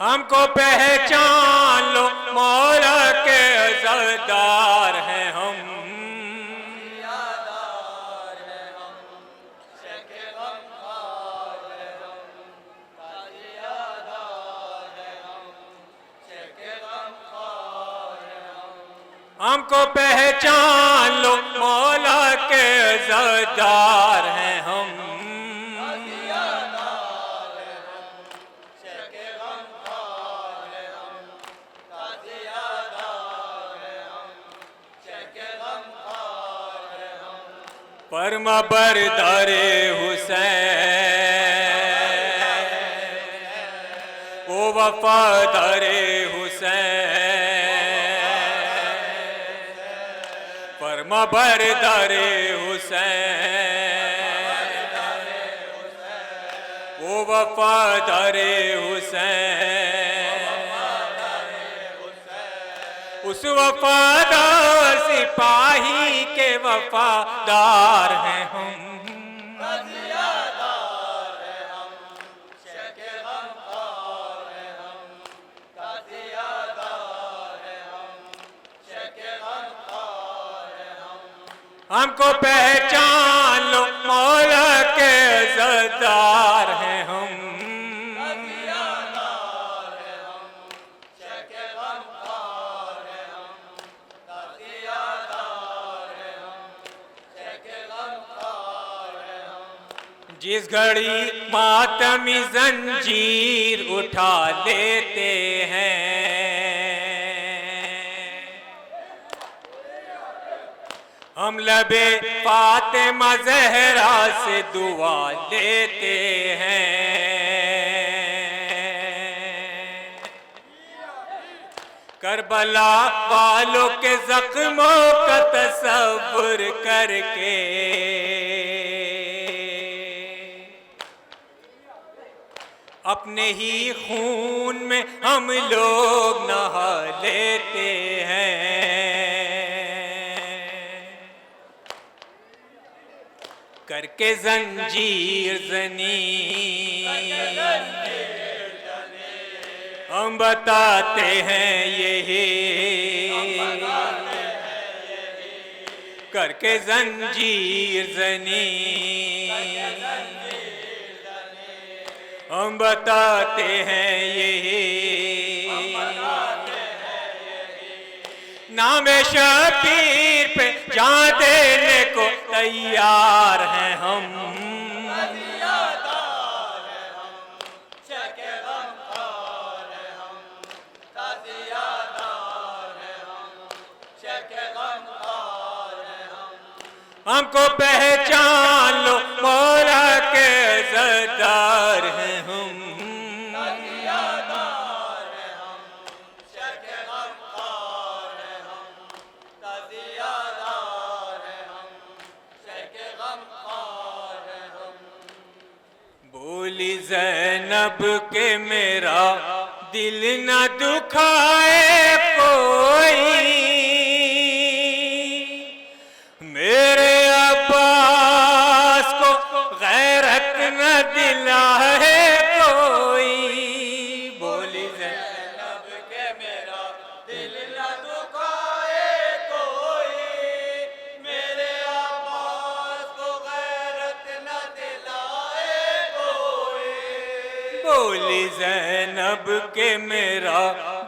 हमको पहचान लो मौला के अज़रदार हैं हम। हमको पहचान लो मौला के अज़रदार हैं हम। फरमा बरदारे हुसैन ओ वफादारे हुसैन, फरमा बरदारे हुसैन ओ वफादारे हुसैन। उस वफादार सिपाही के वफादार हैं हम। हमको पहचान लो मौला के अज़रदार हैं हम। जिस घड़ी मातमी जंजीर उठा लेते हैं, हम लबे फातिमा ज़हरा से दुआ लेते हैं। करबला वालों के जख्मों का तसव्वुर करके अपने ही खून में हम लोग नहा लेते हैं। करके जंजीर जनी हम बताते हैं यही, करके जंजीर जनी हम बताते हैं यही। नाम शबीर पे जान देने को तैयार हैं हम। हमको पहचान लो मौला के अज़रदार हैं हम। बोली ज़ैनब के मेरा दिल न दुखाए कोई, मेरे अब्बास को गैरत न दिलाए कोई। बोली ज़ैनब के मेरा दिल न दुखाए कोई, मेरे अब्बास को गैरत न दिलाए कोई। बोली ज़ैनब के मेरा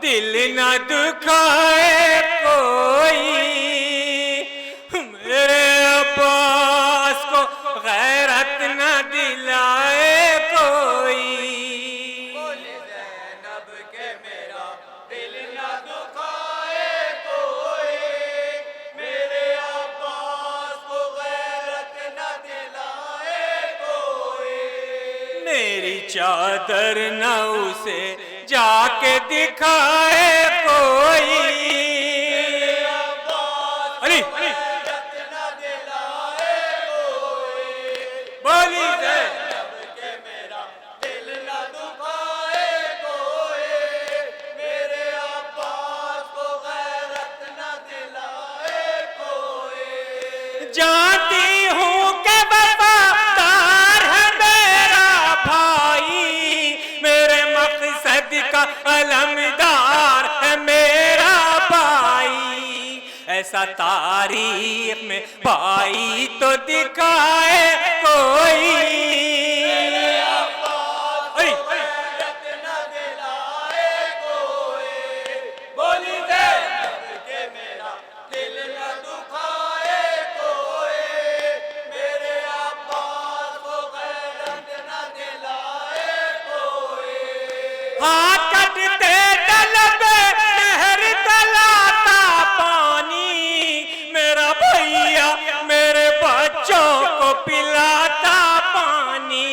दिल न दुखाए कोई, मेरे अब्बास को गैरत न दिलाए कोई। बोली ज़ैनब के मेरा दिल न दुखाए कोई, मेरे अब्बास को गैरत न दिलाए कोई। मेरी चादर न उसे जाके दिखाए कोई, अली बोली ज़ैनब के मेरा दिल न दुखाए कोई, मेरे अब्बास को गैरत न दिलाए कोई। जानती हूँ कि वफादार है मेरा भाई, मेरे मकसद का ऐसा तारीख में भाई तो दिखाए कोई। हाँ कटते डलबे नहर तलाता पानी, मेरा भैया मेरे बच्चों को पिलाता पानी।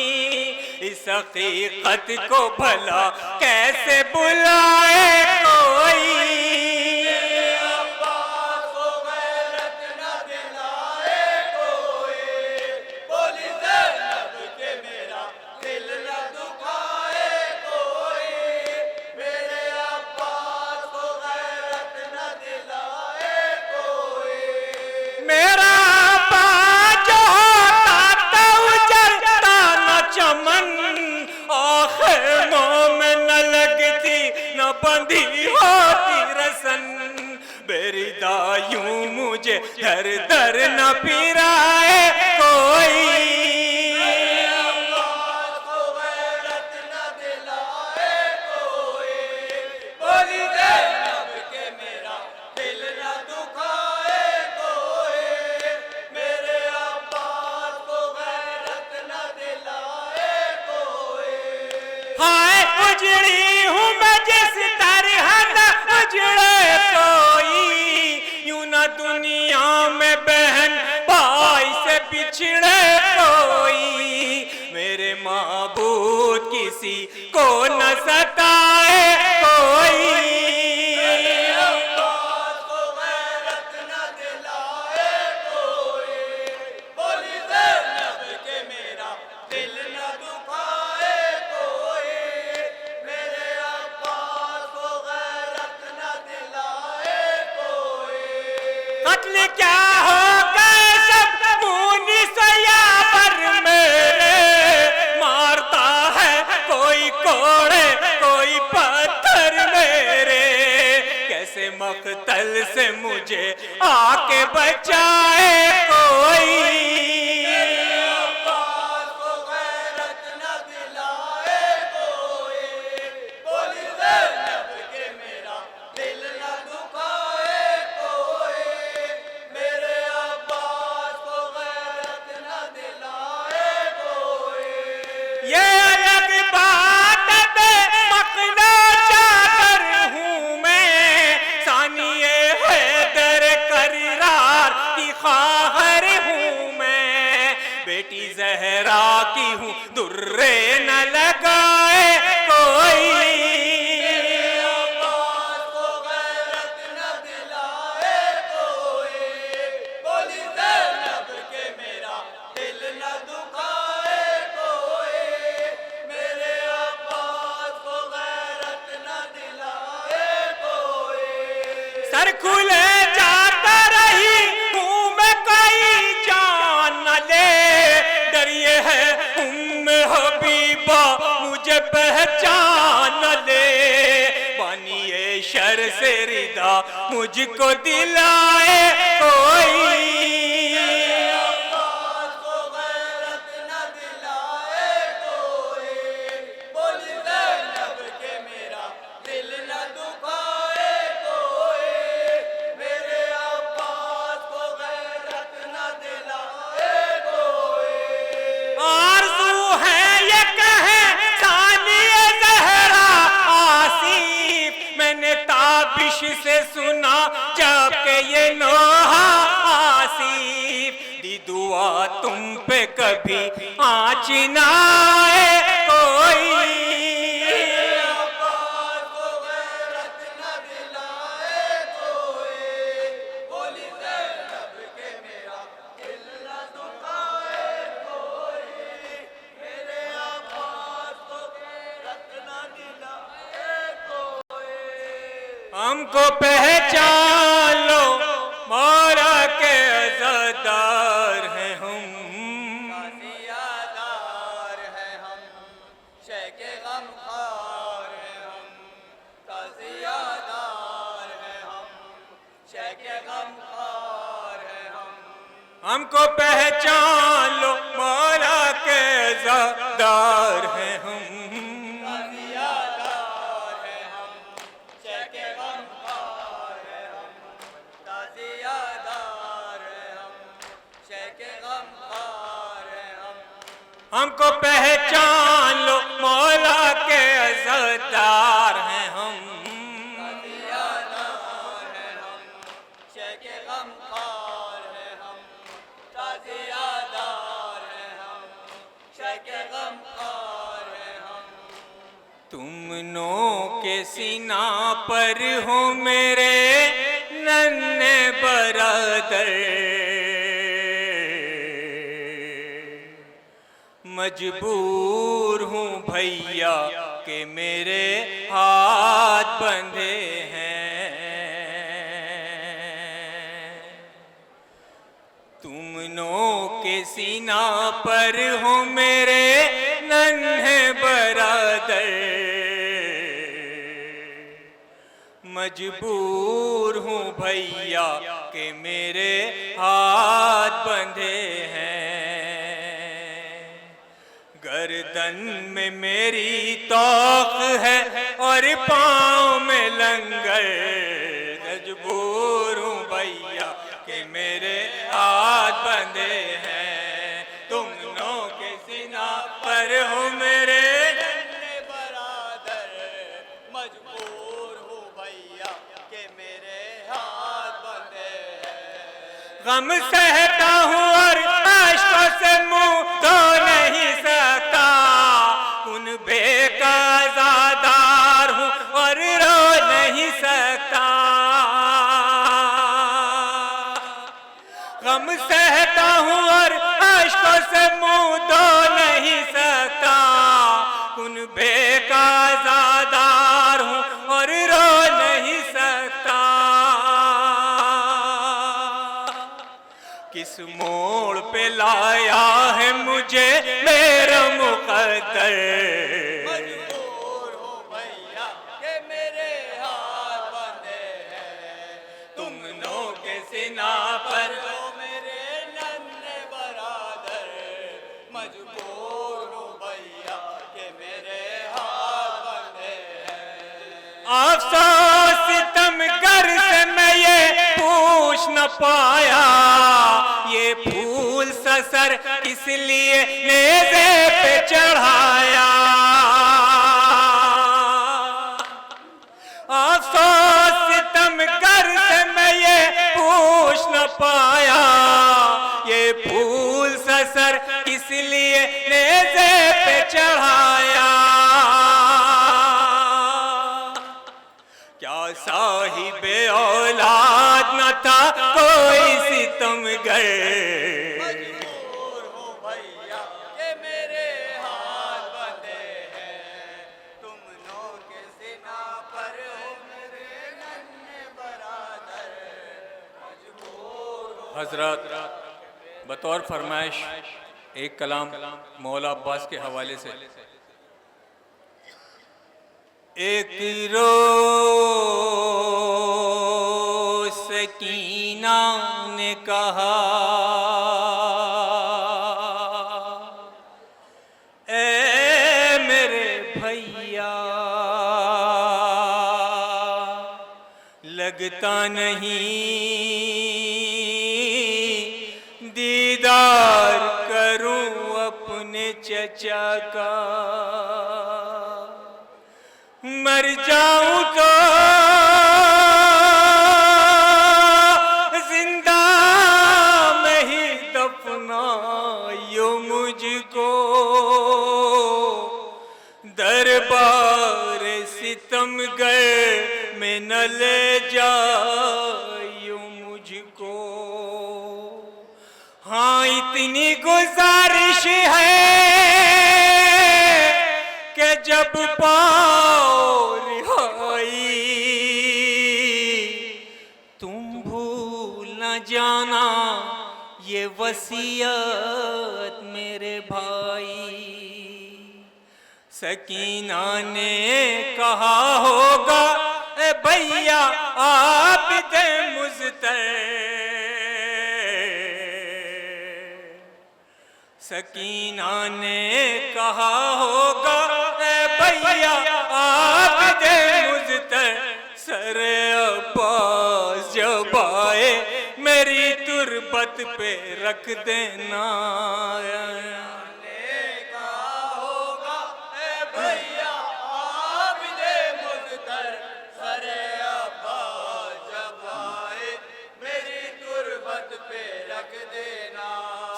इस हकीकत को भला कैसे बुलाए कोई। मेरा बाजो होता उजरता न चमन, खेमों में न लगती न बंधी होती रसन। मेरी दायूं मुझे दर दर न पिराए कोई। हाय उजड़ी हूँ मैं जिस तरह न उजड़े कोई, यूं न दुनिया में बहन भाई से बिछड़े कोई। मेरे माबूद किसी को न सताए कोई। कत्ल क्या हो गए सब मुनीस यावर मेरे, मारता है कोई कोड़े कोई पत्थर मेरे। कैसे मकतल से मुझे आके बचाए कोई। ये अलग बात है मकना चादर हूँ मैं, सानिए हैदर करार की ख्वाहर हूँ मैं। बेटी जहरा की हूँ दुर्रे न लगाए कोई। सर खुले जाता रही हूँ मैं कोई जान न ले, डरिए है हबीबा मुझे पहचान न ले। बानिए शर से रिदा मुझको दिलाए कोई। से सुना जबकि ये नोहा आसिफ, दी दुआ तुम पे कभी आँच ना आए कोई। हमको पहचान लो मौला के अज़ादार हैं हम, ताज़ियादार हैं हम, शेखे गमखार हैं हम, ताज़ियादार हैं हम, शेखे गमखार हमको पहचान लो मौला के ज़ादार हैं हम। ताज़ियादार हैं हम, शेखे गमखार हैं हम। ताज़ियादार हैं हम, शेखे गमखार हैं हम। हमको पहचान लो मौला के ज़ादार हैं हम। ताज़ियादार हैं हम, शेखे गमखार हैं हम। ताज़ियादार हैं हम, शेखे गमखार हैं हम। तुमनों के सीना पर हो मेरे नन्हे बरादर, मजबूर हूँ भैया के मेरे हाथ बंधे हैं। तुमनों के सीना पर हो मेरे नन्हे बरादर, मजबूर हूँ भैया के मेरे हाथ बंधे हैं। गर्दन में मेरी तौक है और पाँव में लंगर, मजबूर हूँ भैया के मेरे हाथ बंधे हैं। तुम नो के सीना पर हो मेरे नन्हे बरादर, मजबूर हूँ भैया के मेरे हाथ बंधे हैं। गम सहता हूँ और आशकों से मुंह धो नहीं सकता, उन बेकाज़ादार हूँ और रो नहीं सकता। गम सहता हूँ और आशकों से मुंह धो नहीं सकता, उन बेकाज़ादार हूँ और रो नहीं सकता। किस मोड़ पे लाया है मुझे मेरा मुक़द्दर, मजबूर हूँ भैया के मेरे हाथ बंधे हैं। तुम नो के सीना पर हो मेरे नन्हे बरादर, मजबूर हूँ भैया के मेरे हाथ बंधे हैं। अफ़सोस सितमगर से मैं ये पूछ न पाया, ये फूल ससर इसलिए नेज़े पे चढ़ाया। अफ़सोस सितमगर से मैं ये पूछ न पाया, ये फूल ससर इसलिए नेज़े पे चढ़ाया। क्या साहिबे औलाद न था कोई सितमगर, मजबूर हूँ भैया के मेरे हाथ बंधे हैं। तुम नो के सीना पर हो मेरे नन्हे बरादर, मजबूर हूँ। हजरत बतौर फरमाइश एक कलाम मौला अब्बास के हवाले से। एक रोज़ सकीना ने कहा, ए मेरे भैया लगता नहीं दीदार करूं अपने चचा का, मर जाऊं तो जिंदा में ही दफनायो मुझको, दरबार सितमगर में न ले जायो मुझको। हाँ इतनी गुजारिश है कि जब पाओ रिहाई तुम भूल न जाना ये वसीयत मेरे भाई। सकीना ने कहा होगा ए भैया, आप दे मुझतर, सकीना ने कहा होगा ए भैया आप दे मुझतर सरे अब्बास जब आए मेरी तुरबत पे रख देना।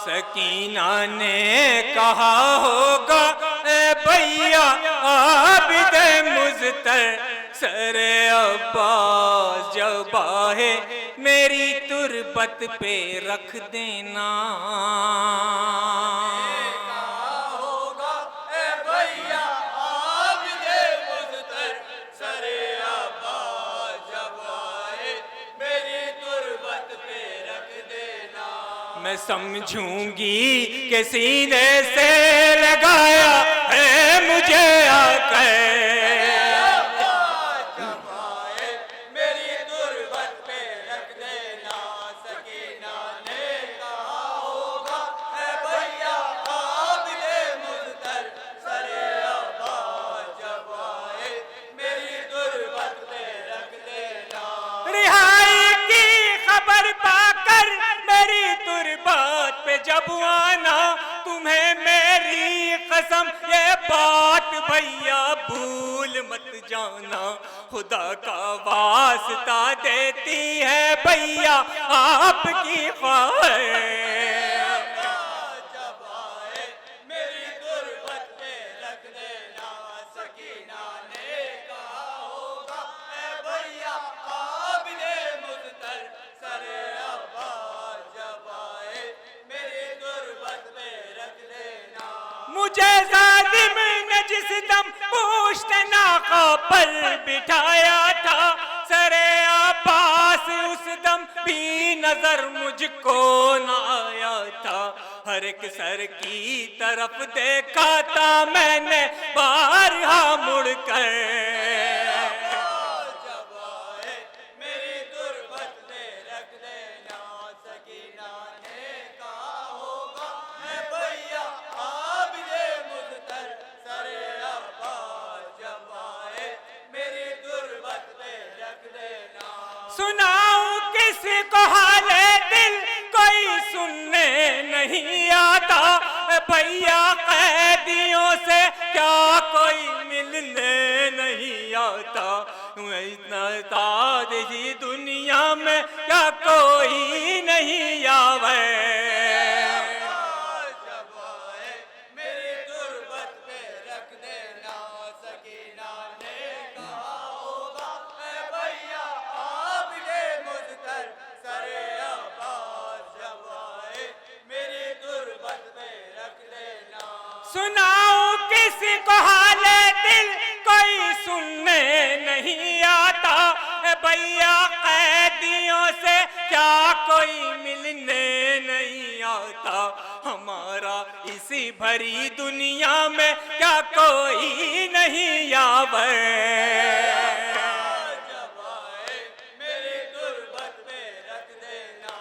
सकीना ने कहा होगा ए भैया आप दे मुझतर सरे अब्बास जब आए मेरी तुरबत पे रख देना। मैं समझूंगी कि सीने से लगाया है मुझे आकर मेरी तुरबत पे रख देना। सकीना ने कहा होगा ए भैया आप दे मुझतर सरे अब्बास जब आए मेरी तुरबत पे रख देना। रिहाई की खबर पाकर मेरी तुरबत पे जब आना तुम्हें मेरी कसम ये बात भैया भूल मत जाना। खुदा का वास्ता देती है भैया आपकी ख्वाहिश जब आए मेरी तुरबत पे रख देना। सकीना ने कहा होगा ए भैया आप दे मुझतर सरे अब्बास जब आए मेरी तुरबत पे रख देना। मुझे जालिम ने जिस दम पुश्त नाका पर बिठाया था सरे अब्बास उस दम भी नजर मुझको न आया था। हर एक सर की तरफ देखा था मैंने बारहा मुड़कर जब आए मेरी तुरबत पे रख देना। सकीना ने कहा होगा ए भैया आप दे मुझतर सरे अब्बास जब आए मेरी तुरबत पे रख देना। सुनाऊं किसको हाले दिल कोई सुनने नहीं आता भैया कैदियों से क्या कोई मिलने नहीं आता। इतना ताज ही दुनिया में क्या कोई नहीं आवे। जब आए मेरी तुरबत पे रख देना। सकीना ने कहा होगा ए भैया आप दे मुझतर सरे अब्बास जब आए मेरी तुरबत पे रख देना। सुनाऊं किसको हाले दिल कोई सुनने नहीं आता भैया कैदियों से क्या कोई मिलने नहीं आता। हमारा इसी भरी दुनिया में क्या कोई नहीं आवे। जब आए मेरी तुरबत पे रख देना।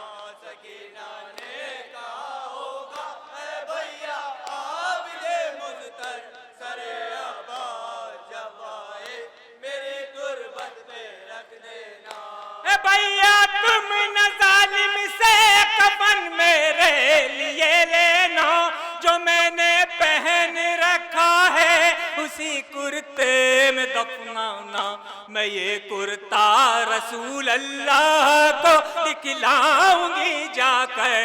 सकीना ने कहा होगा ए भैया आप दे मुझतर सरे अब्बास जब आए मेरी तुरबत पे रख देना। भैया तुम न जालिम से कफन मेरे लिए लेना जो मैंने पहन रखा है उसी कुर्ते में दफनाना। मैं ये कुर्ता रसूल अल्लाह को दिखलाऊंगी जाकर।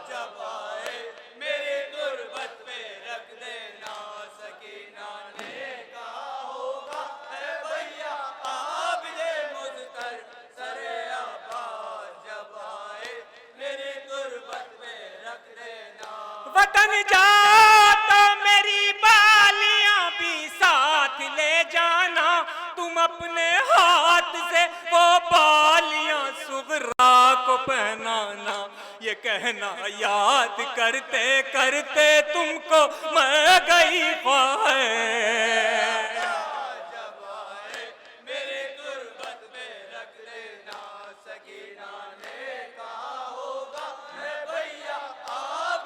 जब आए मेरी तुरबत पे रख देना। सकीना ने कहा होगा ए भैया आप दे मुझतर सरे अब्बास जब आए मेरी तुरबत पे रख देना। वतन जाओ तो मेरी बालियां भी साथ ले जाना। तुम अपने हाथ से वो बालियां सुगरा को पहनाना। ये कहना याद करते करते तुमको मैं गई ख्वाहिश। जब आए मेरी तुरबत पे रख देना। सकीना ने कहा होगा ए भैया आप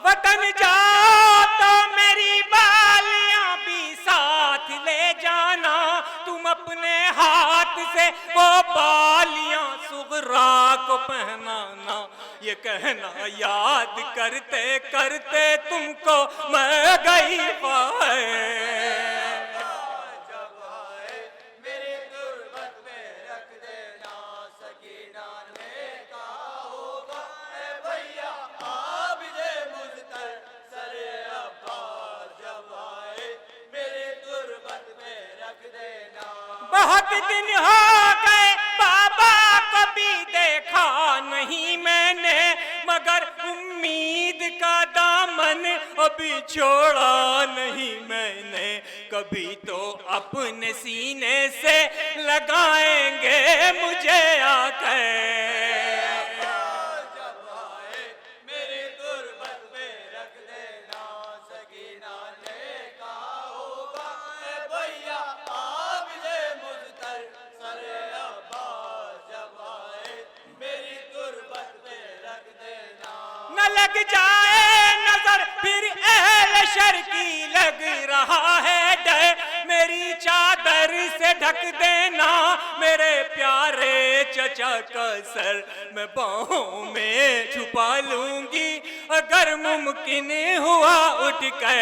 वतन जाओ तो मेरी बालियां भी साथ ले जाना, तुम अपने हाथ से वो बालियां सुगरा को पहनाना, ये कहना याद करते करते तुमको मैं गई पाए। जब आए मेरी गुर्बत में रख देना, सकीना ने कहा होगा ए भैया आप दे मुझतर सरे अब्बास, जब आए मेरी गुर्बत में रख देना। बहुत दिन हो गए बाबा को भी देखा नहीं मैंने, मगर उम्मीद का दामन अभी छोड़ा नहीं मैंने, कभी तो अपने सीने से लगाएंगे मुझे आकर। जब आए मेरी गुर्बत में रख देना, सकीना ने कहा होगा ए भैया आप दे मुझतर सरे अब्बास, जब आए मेरी गुर्बत में रख देना। न लग जाए नजर फिर अहल शर की, लग रहा है डर मेरी चादर से ढक देना, मेरे प्यारे चचा का सर मैं बाहों में छुपा लूंगी अगर मुमकिन हुआ उठ कर।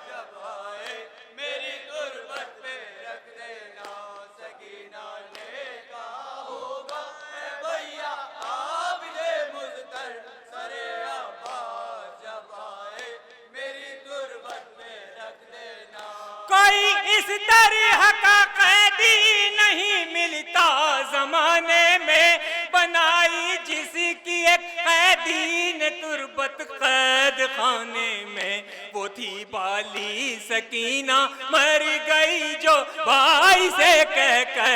जब आए मेरी गुर्बत में रख देना, सकीना ने कहा होगा ए भैया आप दे मुझतर सरे अब्बास, जब आए मेरी गुर्बत में रख देना। कोई इस तरह का कैदी नहीं मिलता जमाने में, बनाई जिसकी एक कैदी ने तुरबत कैद खाने में, वो थी बाली सकीना मर गई जो भाई से कह कर।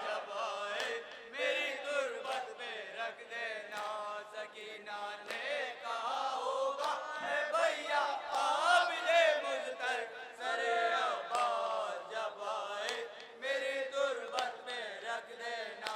जब आए मेरी गुर्बत में रख देना, सकीना ने कहा होगा ए भैया आप दे मुझतर सरे अब्बास, जब आए मेरी गुर्बत में रख देना।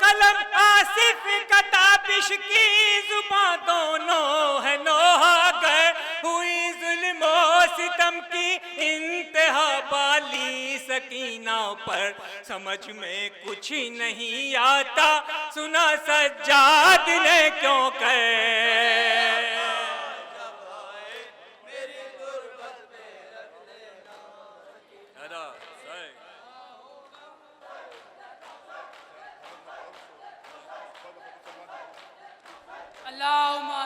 कलम आसिफ का ताबिश की जुबां दोनों है नौहागर, हुई जुल्म और सितम की इंतहा बाली सकीना पर, समझ में कुछ नहीं आता सुना सज्जाद ने क्यों कहे। जब आए मेरी गुर्बत में रख देना। अल्लाहुम्मा